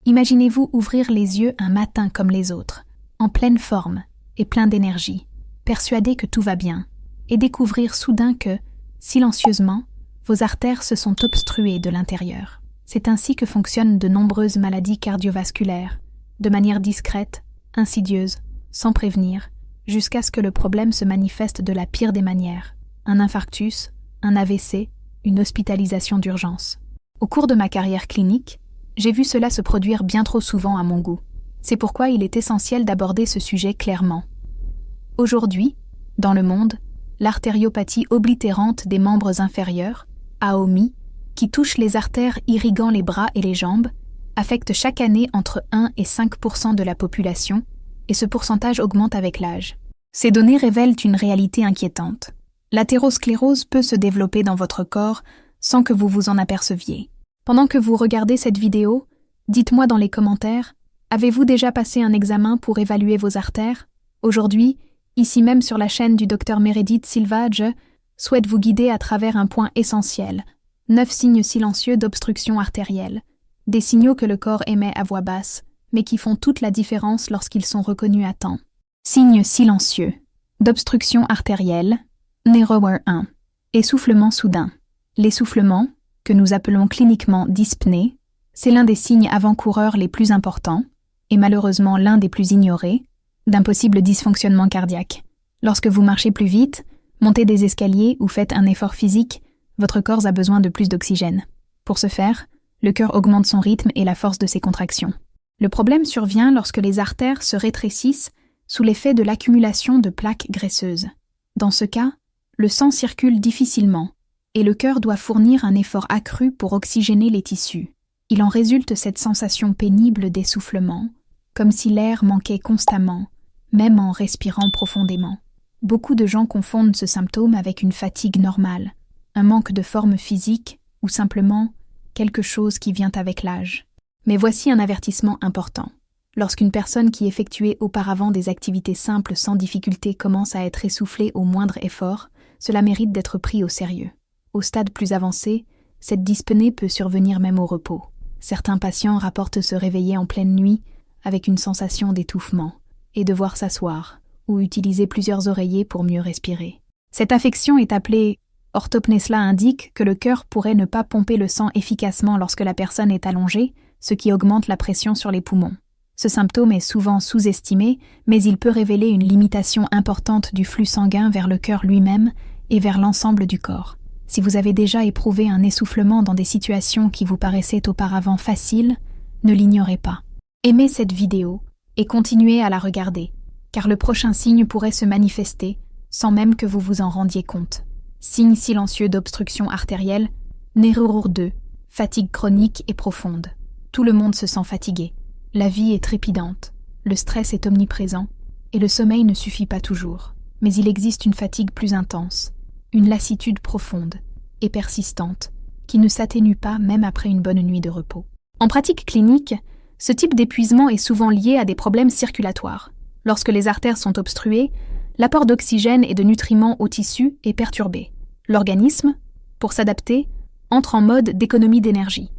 Imaginez-vous ouvrir les yeux un matin comme les autres, en pleine forme et plein d'énergie, persuadé que tout va bien, et découvrir soudain que, silencieusement, vos artères se sont obstruées de l'intérieur. C'est ainsi que fonctionnent de nombreuses maladies cardiovasculaires, de manière discrète, insidieuse, sans prévenir, jusqu'à ce que le problème se manifeste de la pire des manières, un infarctus, un AVC, une hospitalisation d'urgence. Au cours de ma carrière clinique, j'ai vu cela se produire bien trop souvent à mon goût. C'est pourquoi il est essentiel d'aborder ce sujet clairement. Aujourd'hui, dans le monde, l'artériopathie oblitérante des membres inférieurs, AOMI, qui touche les artères irriguant les bras et les jambes, affecte chaque année entre 1 et 5% de la population, et ce pourcentage augmente avec l'âge. Ces données révèlent une réalité inquiétante. L'athérosclérose peut se développer dans votre corps sans que vous vous en aperceviez. Pendant que vous regardez cette vidéo, dites-moi dans les commentaires, avez-vous déjà passé un examen pour évaluer vos artères? Aujourd'hui, ici même sur la chaîne du Dr Meredith Silva, je souhaite vous guider à travers un point essentiel, 9 signes silencieux d'obstruction artérielle, des signaux que le corps émet à voix basse, mais qui font toute la différence lorsqu'ils sont reconnus à temps. Signes silencieux d'obstruction artérielle, numéro 1. Essoufflement soudain. L'essoufflement, que nous appelons cliniquement dyspnée, c'est l'un des signes avant-coureurs les plus importants, et malheureusement l'un des plus ignorés, d'un possible dysfonctionnement cardiaque. Lorsque vous marchez plus vite, montez des escaliers ou faites un effort physique, votre corps a besoin de plus d'oxygène. Pour ce faire, le cœur augmente son rythme et la force de ses contractions. Le problème survient lorsque les artères se rétrécissent sous l'effet de l'accumulation de plaques graisseuses. Dans ce cas, le sang circule difficilement, et le cœur doit fournir un effort accru pour oxygéner les tissus. Il en résulte cette sensation pénible d'essoufflement, comme si l'air manquait constamment, même en respirant profondément. Beaucoup de gens confondent ce symptôme avec une fatigue normale, un manque de forme physique ou simplement quelque chose qui vient avec l'âge. Mais voici un avertissement important. Lorsqu'une personne qui effectuait auparavant des activités simples sans difficulté commence à être essoufflée au moindre effort, cela mérite d'être pris au sérieux. Au stade plus avancé, cette dyspnée peut survenir même au repos. Certains patients rapportent se réveiller en pleine nuit avec une sensation d'étouffement et devoir s'asseoir ou utiliser plusieurs oreillers pour mieux respirer. Cette affection est appelée orthopnée. Cela indique que le cœur pourrait ne pas pomper le sang efficacement lorsque la personne est allongée, ce qui augmente la pression sur les poumons. Ce symptôme est souvent sous-estimé, mais il peut révéler une limitation importante du flux sanguin vers le cœur lui-même et vers l'ensemble du corps. Si vous avez déjà éprouvé un essoufflement dans des situations qui vous paraissaient auparavant faciles, ne l'ignorez pas. Aimez cette vidéo et continuez à la regarder, car le prochain signe pourrait se manifester sans même que vous vous en rendiez compte. Signe silencieux d'obstruction artérielle, numéro 2, fatigue chronique et profonde. Tout le monde se sent fatigué. La vie est trépidante, le stress est omniprésent et le sommeil ne suffit pas toujours. Mais il existe une fatigue plus intense, une lassitude profonde et persistante qui ne s'atténue pas même après une bonne nuit de repos. En pratique clinique, ce type d'épuisement est souvent lié à des problèmes circulatoires. Lorsque les artères sont obstruées, l'apport d'oxygène et de nutriments aux tissus est perturbé. L'organisme, pour s'adapter, entre en mode d'économie d'énergie.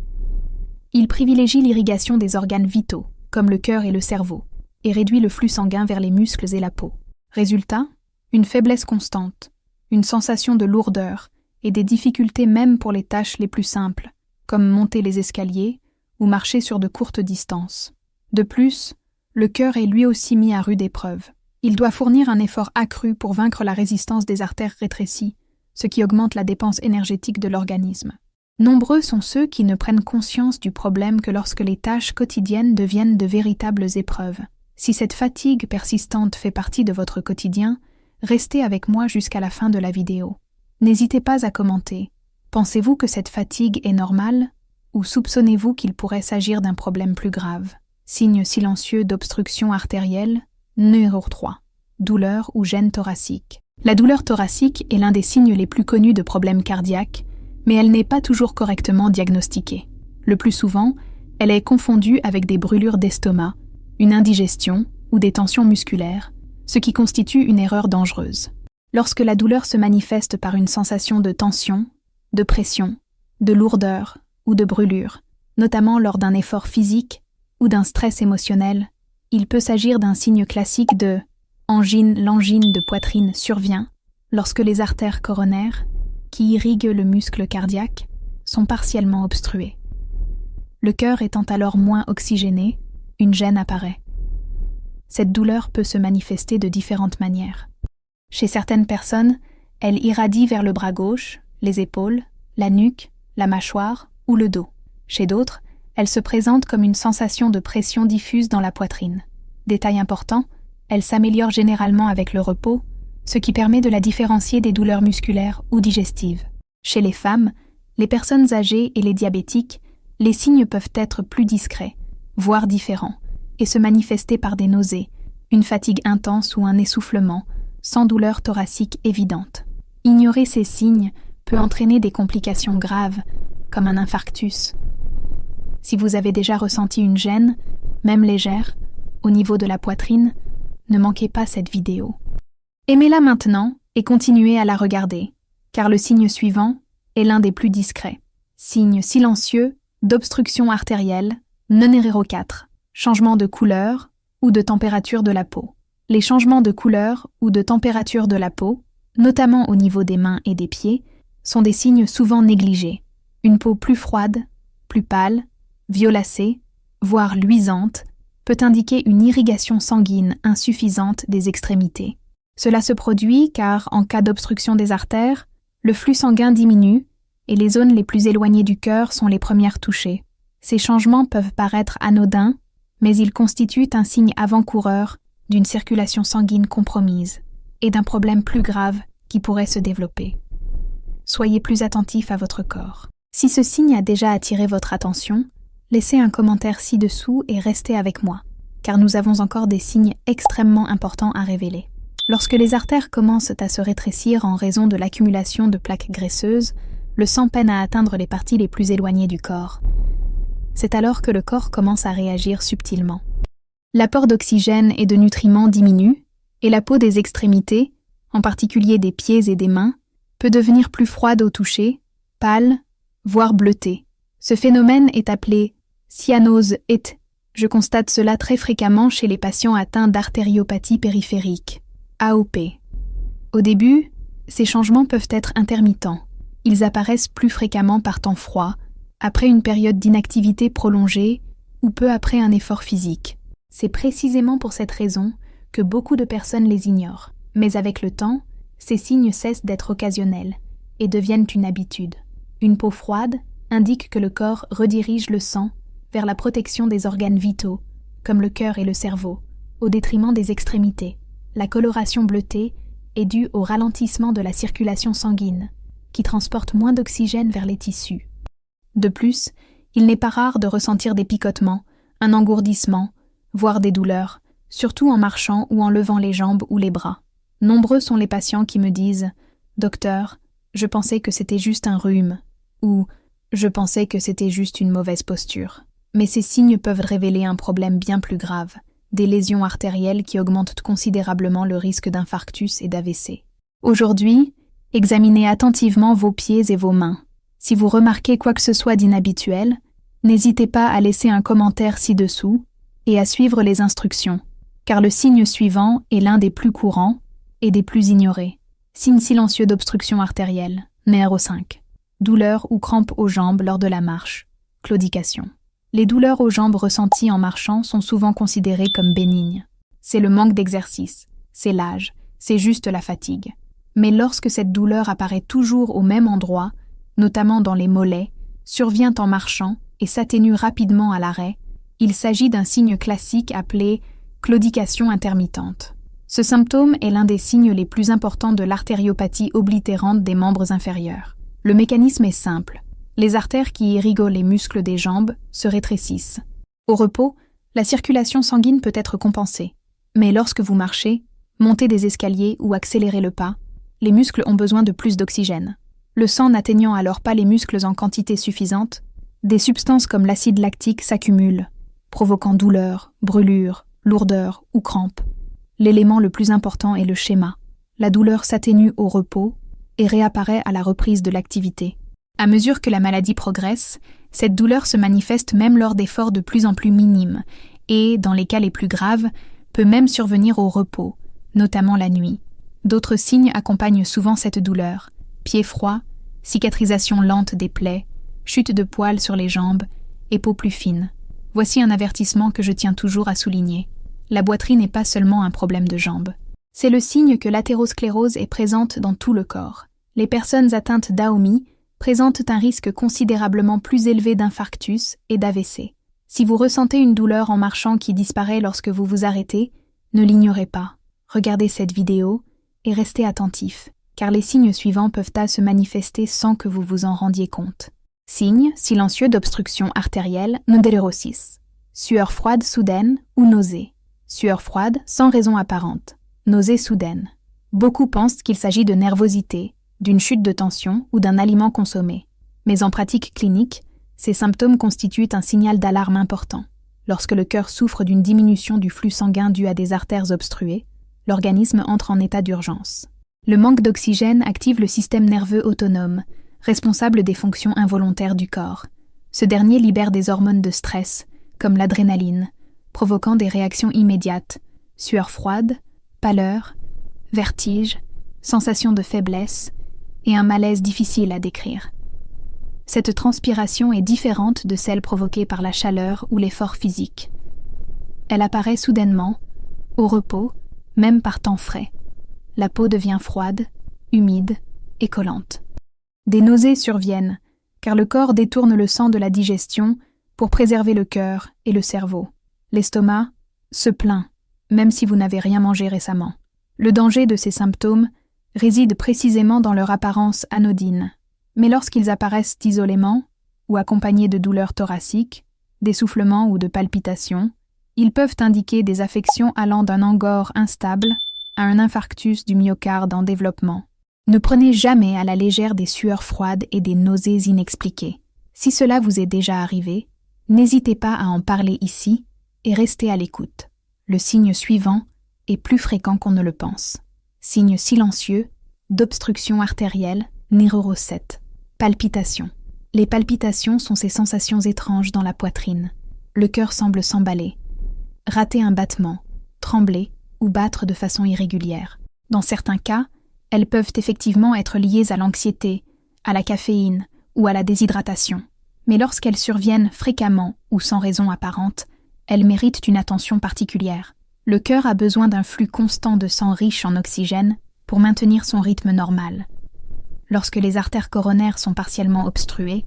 Il privilégie l'irrigation des organes vitaux, comme le cœur et le cerveau, et réduit le flux sanguin vers les muscles et la peau. Résultat, une faiblesse constante, une sensation de lourdeur et des difficultés même pour les tâches les plus simples, comme monter les escaliers ou marcher sur de courtes distances. De plus, le cœur est lui aussi mis à rude épreuve. Il doit fournir un effort accru pour vaincre la résistance des artères rétrécies, ce qui augmente la dépense énergétique de l'organisme. Nombreux sont ceux qui ne prennent conscience du problème que lorsque les tâches quotidiennes deviennent de véritables épreuves. Si cette fatigue persistante fait partie de votre quotidien, restez avec moi jusqu'à la fin de la vidéo. N'hésitez pas à commenter. Pensez-vous que cette fatigue est normale ou soupçonnez-vous qu'il pourrait s'agir d'un problème plus grave? Signe silencieux d'obstruction artérielle, numéro 3. Douleur ou gêne thoracique. La douleur thoracique est l'un des signes les plus connus de problèmes cardiaques, mais elle n'est pas toujours correctement diagnostiquée. Le plus souvent, elle est confondue avec des brûlures d'estomac, une indigestion ou des tensions musculaires, ce qui constitue une erreur dangereuse. Lorsque la douleur se manifeste par une sensation de tension, de pression, de lourdeur ou de brûlure, notamment lors d'un effort physique, ou d'un stress émotionnel, il peut s'agir d'un signe classique de l'angine de poitrine survient lorsque les artères coronaires, qui irriguent le muscle cardiaque, sont partiellement obstruées. Le cœur étant alors moins oxygéné, une gêne apparaît. Cette douleur peut se manifester de différentes manières. Chez certaines personnes, elle irradie vers le bras gauche, les épaules, la nuque, la mâchoire ou le dos. Chez d'autres, elle se présente comme une sensation de pression diffuse dans la poitrine. Détail important, elle s'améliore généralement avec le repos, ce qui permet de la différencier des douleurs musculaires ou digestives. Chez les femmes, les personnes âgées et les diabétiques, les signes peuvent être plus discrets, voire différents, et se manifester par des nausées, une fatigue intense ou un essoufflement, sans douleur thoracique évidente. Ignorer ces signes peut entraîner des complications graves, comme un infarctus. Si vous avez déjà ressenti une gêne, même légère, au niveau de la poitrine, ne manquez pas cette vidéo. Aimez-la maintenant et continuez à la regarder, car le signe suivant est l'un des plus discrets. Signe silencieux d'obstruction artérielle, numéro 4, changement de couleur ou de température de la peau. Les changements de couleur ou de température de la peau, notamment au niveau des mains et des pieds, sont des signes souvent négligés. Une peau plus froide, plus pâle, violacée, voire luisante, peut indiquer une irrigation sanguine insuffisante des extrémités. Cela se produit car, en cas d'obstruction des artères, le flux sanguin diminue et les zones les plus éloignées du cœur sont les premières touchées. Ces changements peuvent paraître anodins, mais ils constituent un signe avant-coureur d'une circulation sanguine compromise et d'un problème plus grave qui pourrait se développer. Soyez plus attentif à votre corps. Si ce signe a déjà attiré votre attention, laissez un commentaire ci-dessous et restez avec moi, car nous avons encore des signes extrêmement importants à révéler. Lorsque les artères commencent à se rétrécir en raison de l'accumulation de plaques graisseuses, le sang peine à atteindre les parties les plus éloignées du corps. C'est alors que le corps commence à réagir subtilement. L'apport d'oxygène et de nutriments diminue, et la peau des extrémités, en particulier des pieds et des mains, peut devenir plus froide au toucher, pâle, voire bleutée. Ce phénomène est appelé cyanose et je constate cela très fréquemment chez les patients atteints d'artériopathie périphérique, AOP. Au début, ces changements peuvent être intermittents. Ils apparaissent plus fréquemment par temps froid, après une période d'inactivité prolongée ou peu après un effort physique. C'est précisément pour cette raison que beaucoup de personnes les ignorent. Mais avec le temps, ces signes cessent d'être occasionnels et deviennent une habitude. Une peau froide indique que le corps redirige le sang vers la protection des organes vitaux, comme le cœur et le cerveau, au détriment des extrémités. La coloration bleutée est due au ralentissement de la circulation sanguine, qui transporte moins d'oxygène vers les tissus. De plus, il n'est pas rare de ressentir des picotements, un engourdissement, voire des douleurs, surtout en marchant ou en levant les jambes ou les bras. Nombreux sont les patients qui me disent « Docteur, je pensais que c'était juste un rhume » ou « Je pensais que c'était juste une mauvaise posture ». Mais ces signes peuvent révéler un problème bien plus grave, des lésions artérielles qui augmentent considérablement le risque d'infarctus et d'AVC. Aujourd'hui, examinez attentivement vos pieds et vos mains. Si vous remarquez quoi que ce soit d'inhabituel, n'hésitez pas à laisser un commentaire ci-dessous et à suivre les instructions, car le signe suivant est l'un des plus courants et des plus ignorés. Signe silencieux d'obstruction artérielle, numéro 5. Douleurs ou crampes aux jambes lors de la marche, claudication. Les douleurs aux jambes ressenties en marchant sont souvent considérées comme bénignes. C'est le manque d'exercice, c'est l'âge, c'est juste la fatigue. Mais lorsque cette douleur apparaît toujours au même endroit, notamment dans les mollets, survient en marchant et s'atténue rapidement à l'arrêt, il s'agit d'un signe classique appelé claudication intermittente. Ce symptôme est l'un des signes les plus importants de l'artériopathie oblitérante des membres inférieurs. Le mécanisme est simple. Les artères qui irriguent les muscles des jambes se rétrécissent. Au repos, la circulation sanguine peut être compensée. Mais lorsque vous marchez, montez des escaliers ou accélérez le pas, les muscles ont besoin de plus d'oxygène. Le sang n'atteignant alors pas les muscles en quantité suffisante, des substances comme l'acide lactique s'accumulent, provoquant douleurs, brûlures, lourdeurs ou crampes. L'élément le plus important est le schéma. La douleur s'atténue au repos et réapparaît à la reprise de l'activité. À mesure que la maladie progresse, Cette douleur se manifeste même lors d'efforts de plus en plus minimes et, dans les cas les plus graves, peut même survenir au repos, notamment la nuit. D'autres signes accompagnent souvent cette douleur: pieds froids, cicatrisation lente des plaies, chute de poils sur les jambes et peau plus fine. Voici un avertissement que je tiens toujours à souligner. La boiterie n'est pas seulement un problème de jambes. C'est le signe que l'athérosclérose est présente dans tout le corps. Les personnes atteintes d'AOMI présentent un risque considérablement plus élevé d'infarctus et d'AVC. Si vous ressentez une douleur en marchant qui disparaît lorsque vous vous arrêtez, ne l'ignorez pas. Regardez cette vidéo et restez attentif, car les signes suivants peuvent se manifester sans que vous vous en rendiez compte. Signes silencieux d'obstruction artérielle, nodererosis. Sueur froide soudaine ou nausée. Sueur froide sans raison apparente. Nausée soudaine. Beaucoup pensent qu'il s'agit de nervosité, d'une chute de tension ou d'un aliment consommé. Mais en pratique clinique, ces symptômes constituent un signal d'alarme important. Lorsque le cœur souffre d'une diminution du flux sanguin due à des artères obstruées, l'organisme entre en état d'urgence. Le manque d'oxygène active le système nerveux autonome, responsable des fonctions involontaires du corps. Ce dernier libère des hormones de stress, comme l'adrénaline, provoquant des réactions immédiates, sueur froide, pâleur, vertige, sensation de faiblesse et un malaise difficile à décrire. Cette transpiration est différente de celle provoquée par la chaleur ou l'effort physique. Elle apparaît soudainement, au repos, même par temps frais. La peau devient froide, humide et collante. Des nausées surviennent, car le corps détourne le sang de la digestion pour préserver le cœur et le cerveau. L'estomac se plaint, même si vous n'avez rien mangé récemment. Le danger de ces symptômes réside précisément dans leur apparence anodine. Mais lorsqu'ils apparaissent isolément ou accompagnés de douleurs thoraciques, d'essoufflement ou de palpitations, ils peuvent indiquer des affections allant d'un angor instable à un infarctus du myocarde en développement. Ne prenez jamais à la légère des sueurs froides et des nausées inexpliquées. Si cela vous est déjà arrivé, n'hésitez pas à en parler ici et restez à l'écoute. Le signe suivant est plus fréquent qu'on ne le pense. Signe silencieux d'obstruction artérielle, Neroro 7. Palpitations. Les palpitations sont ces sensations étranges dans la poitrine. Le cœur semble s'emballer, rater un battement, trembler ou battre de façon irrégulière. Dans certains cas, elles peuvent effectivement être liées à l'anxiété, à la caféine ou à la déshydratation. Mais lorsqu'elles surviennent fréquemment ou sans raison apparente, elles méritent une attention particulière. Le cœur a besoin d'un flux constant de sang riche en oxygène pour maintenir son rythme normal. Lorsque les artères coronaires sont partiellement obstruées,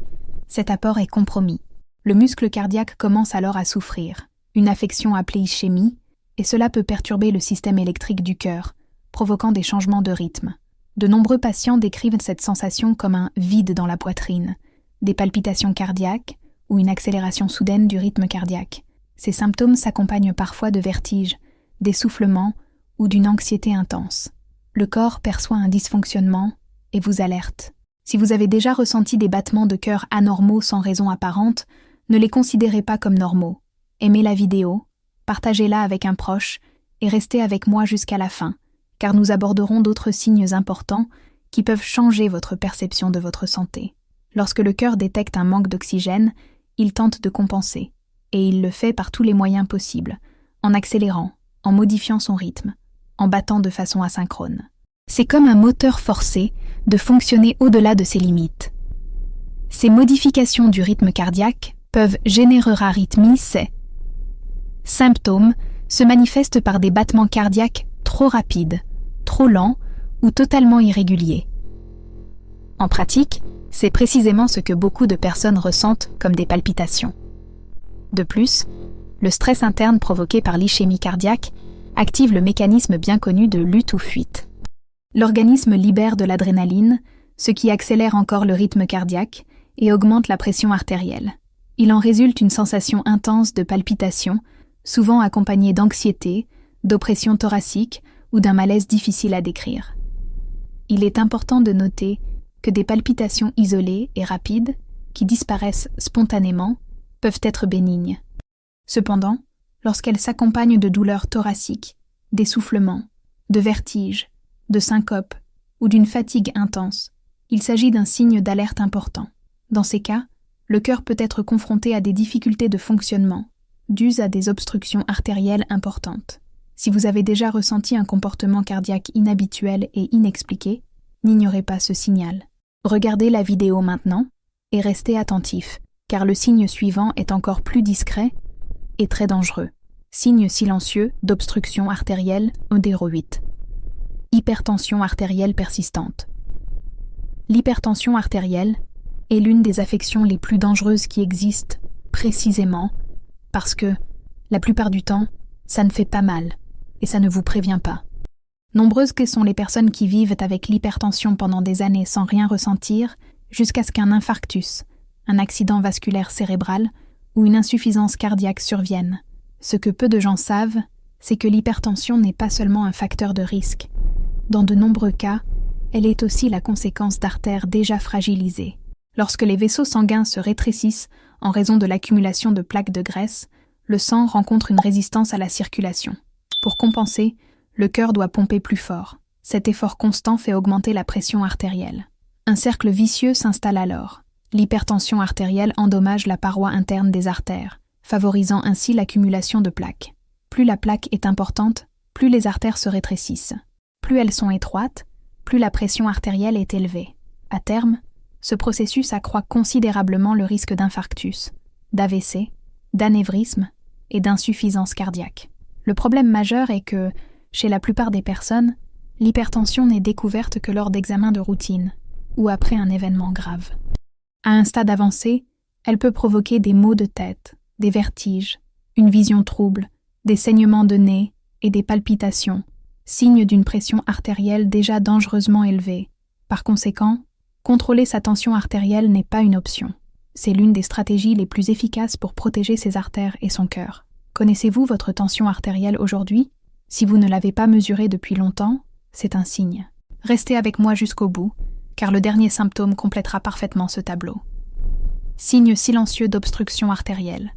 cet apport est compromis. Le muscle cardiaque commence alors à souffrir, une affection appelée ischémie, et cela peut perturber le système électrique du cœur, provoquant des changements de rythme. De nombreux patients décrivent cette sensation comme un vide dans la poitrine, des palpitations cardiaques ou une accélération soudaine du rythme cardiaque. Ces symptômes s'accompagnent parfois de vertiges, d'essoufflement ou d'une anxiété intense. Le corps perçoit un dysfonctionnement et vous alerte. Si vous avez déjà ressenti des battements de cœur anormaux sans raison apparente, ne les considérez pas comme normaux. Aimez la vidéo, partagez-la avec un proche et restez avec moi jusqu'à la fin, car nous aborderons d'autres signes importants qui peuvent changer votre perception de votre santé. Lorsque le cœur détecte un manque d'oxygène, il tente de compenser, et il le fait par tous les moyens possibles, en accélérant, en modifiant son rythme, en battant de façon asynchrone. C'est comme un moteur forcé de fonctionner au-delà de ses limites. Ces modifications du rythme cardiaque peuvent générer arythmie. Ces symptômes se manifestent par des battements cardiaques trop rapides, trop lents ou totalement irréguliers. En pratique, c'est précisément ce que beaucoup de personnes ressentent comme des palpitations. De plus, le stress interne provoqué par l'ischémie cardiaque active le mécanisme bien connu de lutte ou fuite. L'organisme libère de l'adrénaline, ce qui accélère encore le rythme cardiaque et augmente la pression artérielle. Il en résulte une sensation intense de palpitation, souvent accompagnée d'anxiété, d'oppression thoracique ou d'un malaise difficile à décrire. Il est important de noter que des palpitations isolées et rapides, qui disparaissent spontanément, peuvent être bénignes. Cependant, lorsqu'elles s'accompagnent de douleurs thoraciques, d'essoufflement, de vertiges, de syncope ou d'une fatigue intense, il s'agit d'un signe d'alerte important. Dans ces cas, Le cœur peut être confronté à des difficultés de fonctionnement, dues à des obstructions artérielles importantes. Si vous avez déjà ressenti un comportement cardiaque inhabituel et inexpliqué, n'ignorez pas ce signal. Regardez la vidéo maintenant et restez attentif, car le signe suivant est encore plus discret et très dangereux. Signe silencieux d'obstruction artérielle EDR8. Hypertension artérielle persistante. L'hypertension artérielle est l'une des affections les plus dangereuses qui existent, précisément parce que, la plupart du temps, ça ne fait pas mal et ça ne vous prévient pas. Nombreuses sont les personnes qui vivent avec l'hypertension pendant des années sans rien ressentir, jusqu'à ce qu'un infarctus, un accident vasculaire cérébral ou une insuffisance cardiaque surviennent. Ce que peu de gens savent, c'est que l'hypertension n'est pas seulement un facteur de risque. Dans de nombreux cas, elle est aussi la conséquence d'artères déjà fragilisées. Lorsque les vaisseaux sanguins se rétrécissent en raison de l'accumulation de plaques de graisse, le sang rencontre une résistance à la circulation. Pour compenser, le cœur doit pomper plus fort. Cet effort constant fait augmenter la pression artérielle. Un cercle vicieux s'installe alors. L'hypertension artérielle endommage la paroi interne des artères, favorisant ainsi l'accumulation de plaques. Plus la plaque est importante, plus les artères se rétrécissent. Plus elles sont étroites, plus la pression artérielle est élevée. À terme, ce processus accroît considérablement le risque d'infarctus, d'AVC, d'anévrisme et d'insuffisance cardiaque. Le problème majeur est que, chez la plupart des personnes, l'hypertension n'est découverte que lors d'examens de routine ou après un événement grave. À un stade avancé, elle peut provoquer des maux de tête, des vertiges, une vision trouble, des saignements de nez et des palpitations, signes d'une pression artérielle déjà dangereusement élevée. Par conséquent, contrôler sa tension artérielle n'est pas une option. C'est l'une des stratégies les plus efficaces pour protéger ses artères et son cœur. Connaissez-vous votre tension artérielle aujourd'hui? Si vous ne l'avez pas mesurée depuis longtemps, c'est un signe. Restez avec moi jusqu'au bout, car le dernier symptôme complétera parfaitement ce tableau. Signe silencieux d'obstruction artérielle.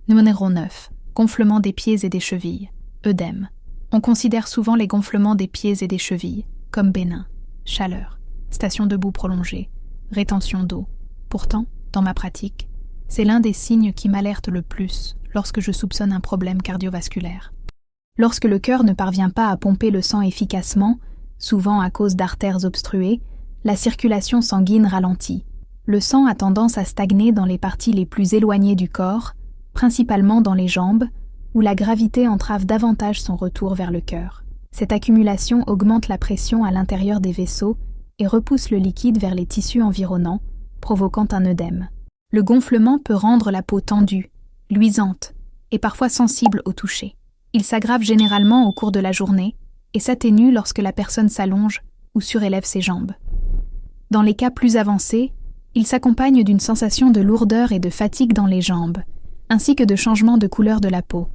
Numéro 9. Gonflement des pieds et des chevilles. œdème. On considère souvent les gonflements des pieds et des chevilles comme bénins. Chaleur, station debout prolongée, rétention d'eau. Pourtant, dans ma pratique, c'est l'un des signes qui m'alerte le plus lorsque je soupçonne un problème cardiovasculaire. Lorsque le cœur ne parvient pas à pomper le sang efficacement, souvent à cause d'artères obstruées, la circulation sanguine ralentit. Le sang a tendance à stagner dans les parties les plus éloignées du corps, principalement dans les jambes, où la gravité entrave davantage son retour vers le cœur. Cette accumulation augmente la pression à l'intérieur des vaisseaux et repousse le liquide vers les tissus environnants, provoquant un œdème. Le gonflement peut rendre la peau tendue, luisante et parfois sensible au toucher. Il s'aggrave généralement au cours de la journée et s'atténue lorsque la personne s'allonge ou surélève ses jambes. Dans les cas plus avancés, il s'accompagne d'une sensation de lourdeur et de fatigue dans les jambes, ainsi que de changement de couleur de la peau.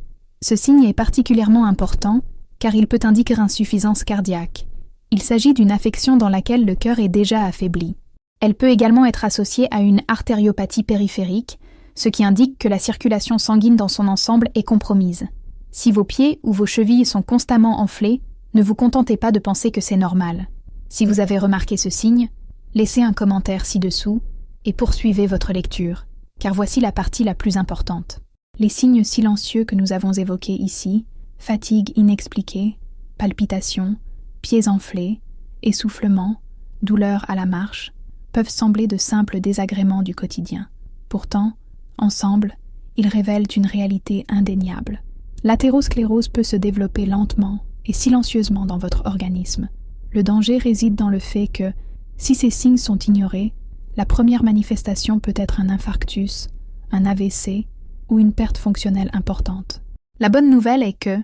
Ce signe est particulièrement important car il peut indiquer insuffisance cardiaque. Il s'agit d'une affection dans laquelle le cœur est déjà affaibli. Elle peut également être associée à une artériopathie périphérique, ce qui indique que la circulation sanguine dans son ensemble est compromise. Si vos pieds ou vos chevilles sont constamment enflés, ne vous contentez pas de penser que c'est normal. Si vous avez remarqué ce signe, laissez un commentaire ci-dessous et poursuivez votre lecture, car voici la partie la plus importante. Les signes silencieux que nous avons évoqués ici, fatigue inexpliquée, palpitations, pieds enflés, essoufflement, douleur à la marche, peuvent sembler de simples désagréments du quotidien. Pourtant, ensemble, ils révèlent une réalité indéniable. L'athérosclérose peut se développer lentement et silencieusement dans votre organisme. Le danger réside dans le fait que, si ces signes sont ignorés, la première manifestation peut être un infarctus, un AVC ou une perte fonctionnelle importante. La bonne nouvelle est que,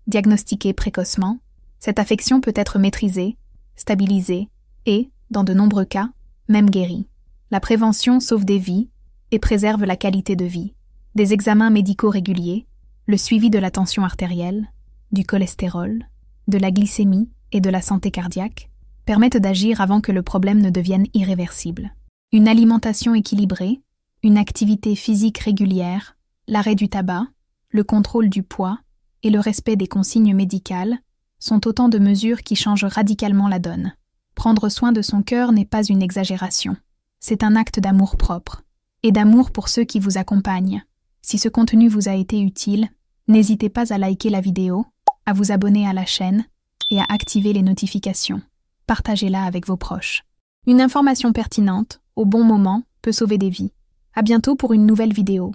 diagnostiquée précocement, cette affection peut être maîtrisée, stabilisée et, dans de nombreux cas, même guérie. La prévention sauve des vies et préserve la qualité de vie. Des examens médicaux réguliers, le suivi de la tension artérielle, du cholestérol, de la glycémie et de la santé cardiaque permettent d'agir avant que le problème ne devienne irréversible. Une alimentation équilibrée, une activité physique régulière, l'arrêt du tabac, le contrôle du poids et le respect des consignes médicales sont autant de mesures qui changent radicalement la donne. Prendre soin de son cœur n'est pas une exagération. C'est un acte d'amour-propre. et d'amour pour ceux qui vous accompagnent. Si ce contenu vous a été utile, n'hésitez pas à liker la vidéo, à vous abonner à la chaîne et à activer les notifications. Partagez-la avec vos proches. Une information pertinente, au bon moment, peut sauver des vies. À bientôt pour une nouvelle vidéo.